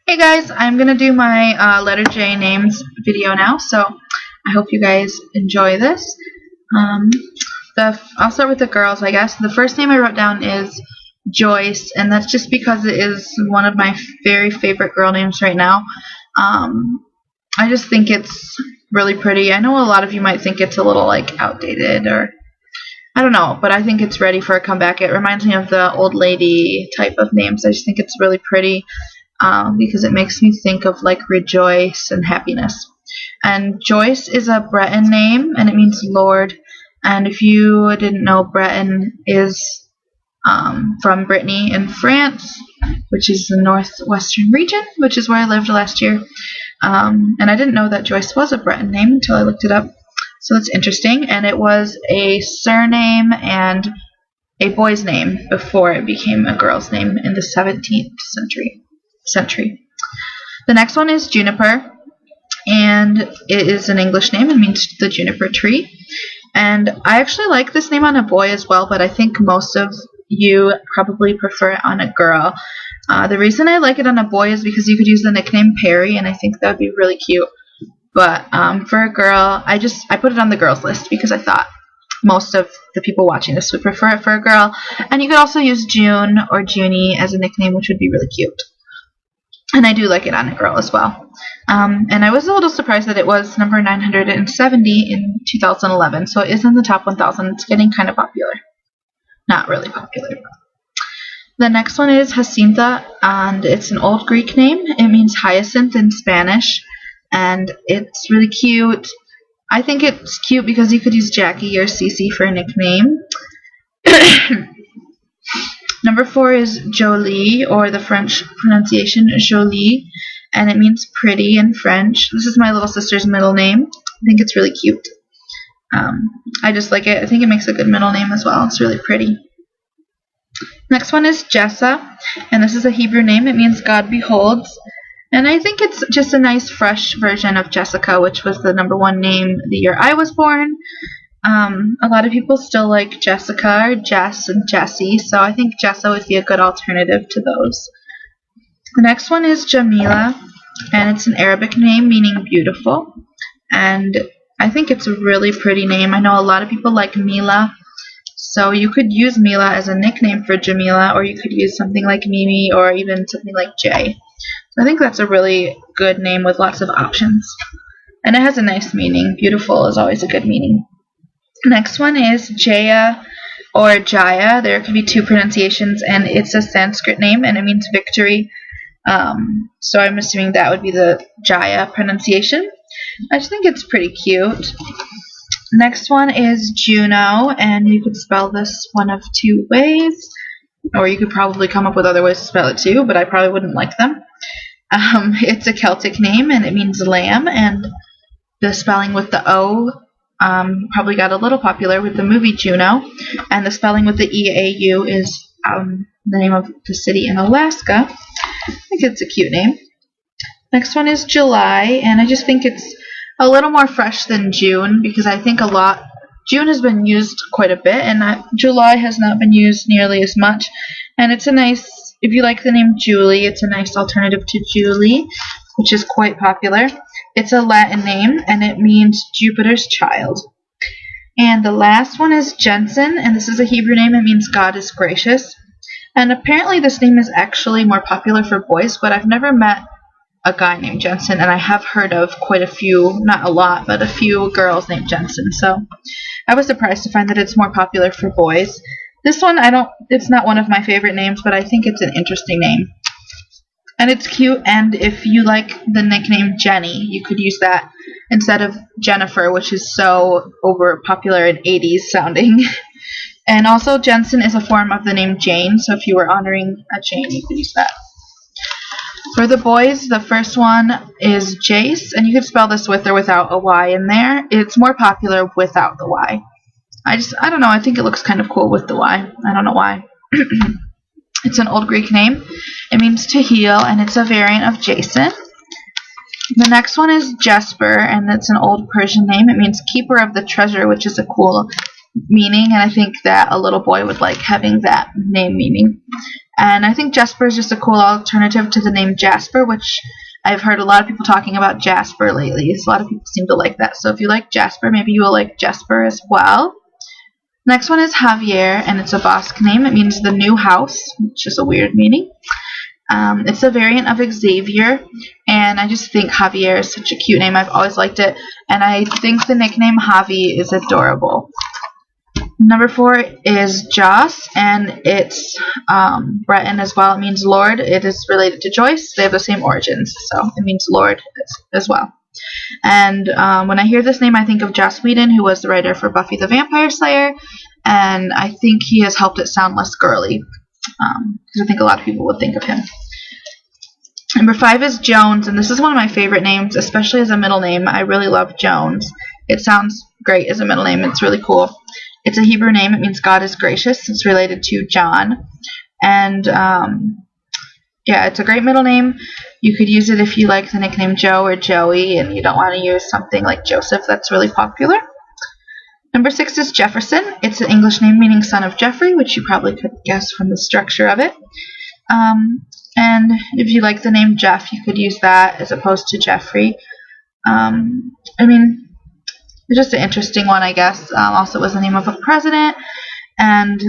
Hey guys, I'm going to do my letter J names video now, so I hope you guys enjoy this. I'll start with the girls, I guess. The first name I wrote down is Joyce, and that's just because it is one of my very favorite girl names right now. I just think it's really pretty. I know a lot of you might think it's a little like outdated, or I don't know, but I think it's ready for a comeback. It reminds me of the old lady type of names. I just think it's really pretty. Because it makes me think of like rejoice and happiness. And Joyce is a Breton name, and it means Lord. And if you didn't know, Breton is from Brittany in France, which is the northwestern region, which is where I lived last year. And I didn't know that Joyce was a Breton name until I looked it up. So that's interesting. And it was a surname and a boy's name before it became a girl's name in the 17th century. The next one is Juniper, and it is an English name. It means the juniper tree. And I actually like this name on a boy as well, but I think most of you probably prefer it on a girl. The reason I like it on a boy is because you could use the nickname Perry, and I think that would be really cute. But for a girl, I put it on the girls list because I thought most of the people watching this would prefer it for a girl. And you could also use June or Junie as a nickname, which would be really cute. And I do like it on a girl as well. And I was a little surprised that it was number 970 in 2011. So it is in the top 1,000. It's getting kind of popular. Not really popular. The next one is Jacinta, and it's an old Greek name. It means hyacinth in Spanish. And it's really cute. I think it's cute because you could use Jackie or Cece for a nickname. Number 4 is Jolie, or the French pronunciation Jolie, and it means pretty in French. This is my little sister's middle name. I think it's really cute. I just like it. I think it makes a good middle name as well. It's really pretty. Next one is Jessa, and this is a Hebrew name. It means God beholds. And I think it's just a nice fresh version of Jessica, which was the number 1 name the year I was born. A lot of people still like Jessica or Jess and Jessie, so I think Jessa would be a good alternative to those. The next one is Jameelah, and it's an Arabic name meaning beautiful, and I think it's a really pretty name. I know a lot of people like Mila, so you could use Mila as a nickname for Jameelah, or you could use something like Mimi or even something like Jay. So I think that's a really good name with lots of options, and it has a nice meaning. Beautiful is always a good meaning. Next one is Jaya or Jaya. There could be 2 pronunciations, and it's a Sanskrit name, and it means victory. So I'm assuming that would be the Jaya pronunciation. I just think it's pretty cute. Next one is Juno, and you could spell this one of 2 ways, or you could probably come up with other ways to spell it too, but I probably wouldn't like them. It's a Celtic name, and it means lamb, and the spelling with the O probably got a little popular with the movie Juno, and the spelling with the EAU is the name of the city in Alaska. I think it's a cute name. Next one is July, and I just think it's a little more fresh than June, because I think June has been used quite a bit, and July has not been used nearly as much. And it's a nice, if you like the name Julie, it's a nice alternative to Julie, which is quite popular. It's a Latin name, and it means Jupiter's child. And the last one is Jensen, and this is a Hebrew name. It means God is gracious. And apparently this name is actually more popular for boys, but I've never met a guy named Jensen, and I have heard of quite a few, not a lot, but a few girls named Jensen. So I was surprised to find that it's more popular for boys. This one, it's not one of my favorite names, but I think it's an interesting name. And it's cute, and if you like the nickname Jenny, you could use that instead of Jennifer, which is so over popular and 80s sounding. And also, Jensen is a form of the name Jane, so if you were honoring a Jane, you could use that. For the boys, the first one is Jace, and you could spell this with or without a Y in there. It's more popular without the Y. I don't know, I think it looks kind of cool with the Y. I don't know why. It's an old Greek name. It means to heal, and it's a variant of Jason. The next one is Jasper, and it's an old Persian name. It means keeper of the treasure, which is a cool meaning, and I think that a little boy would like having that name meaning. And I think Jasper is just a cool alternative to the name Jasper, which I've heard a lot of people talking about Jasper lately. So a lot of people seem to like that. So if you like Jasper, maybe you will like Jasper as well. Next one is Javier, and it's a Basque name. It means the new house, which is a weird meaning. It's a variant of Xavier, and I just think Javier is such a cute name. I've always liked it, and I think the nickname Javi is adorable. Number 4 is Joss, and it's Breton as well. It means Lord. It is related to Joyce. They have the same origins, so it means Lord as well. And when I hear this name, I think of Joss Whedon, who was the writer for Buffy the Vampire Slayer, and I think he has helped it sound less girly, because I think a lot of people would think of him. Number 5 is Jones, and this is one of my favorite names, especially as a middle name. I really love Jones. It sounds great as a middle name. It's really cool. It's a Hebrew name. It means God is gracious. It's related to John. And, yeah, it's a great middle name. You could use it if you like the nickname Joe or Joey and you don't want to use something like Joseph that's really popular. Number 6 is Jefferson. It's an English name meaning son of Jeffrey, which you probably could guess from the structure of it. And if you like the name Jeff, you could use that as opposed to Jeffrey. I mean, it's just an interesting one, I guess. Also, it was the name of a president, and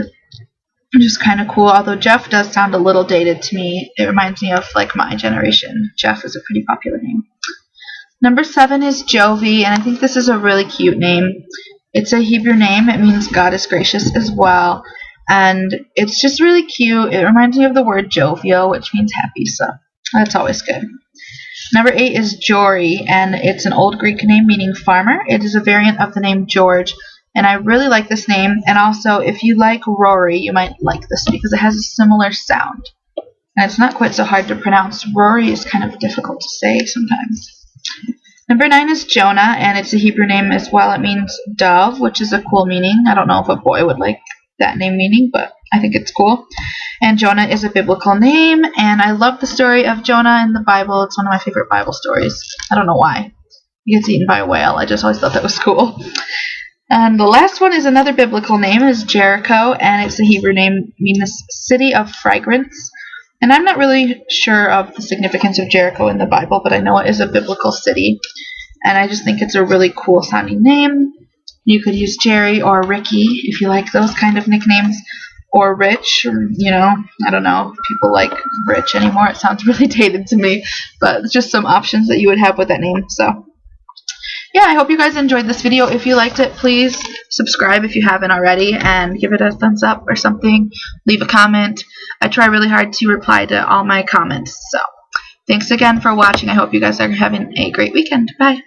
just kind of cool. Although Jeff does sound a little dated to me. It reminds me of like my generation. Jeff is a pretty popular name. Number 7 is Jovi, and I think this is a really cute name. It's a Hebrew name. It means God is gracious as well. And it's just really cute. It reminds me of the word jovial, which means happy, so that's always good. Number 8 is Jory, and it's an Old Greek name meaning farmer. It is a variant of the name George, and I really like this name. And also, if you like Rory, you might like this because it has a similar sound. And it's not quite so hard to pronounce. Rory is kind of difficult to say sometimes. Number 9 is Jonah, and it's a Hebrew name as well. It means dove, which is a cool meaning. I don't know if a boy would like that name meaning, but I think it's cool. And Jonah is a biblical name, and I love the story of Jonah in the Bible. It's one of my favorite Bible stories. I don't know why. He gets eaten by a whale. I just always thought that was cool. And the last one is another biblical name, is Jericho, and it's a Hebrew name meaning city of fragrance. And I'm not really sure of the significance of Jericho in the Bible, but I know it is a biblical city, and I just think it's a really cool sounding name. You could use Jerry or Ricky if you like those kind of nicknames, or Rich. You know, I don't know if people like Rich anymore. It sounds really dated to me, but it's just some options that you would have with that name. So yeah, I hope you guys enjoyed this video. If you liked it, please subscribe if you haven't already, and give it a thumbs up or something. Leave a comment. I try really hard to reply to all my comments. So thanks again for watching. I hope you guys are having a great weekend. Bye.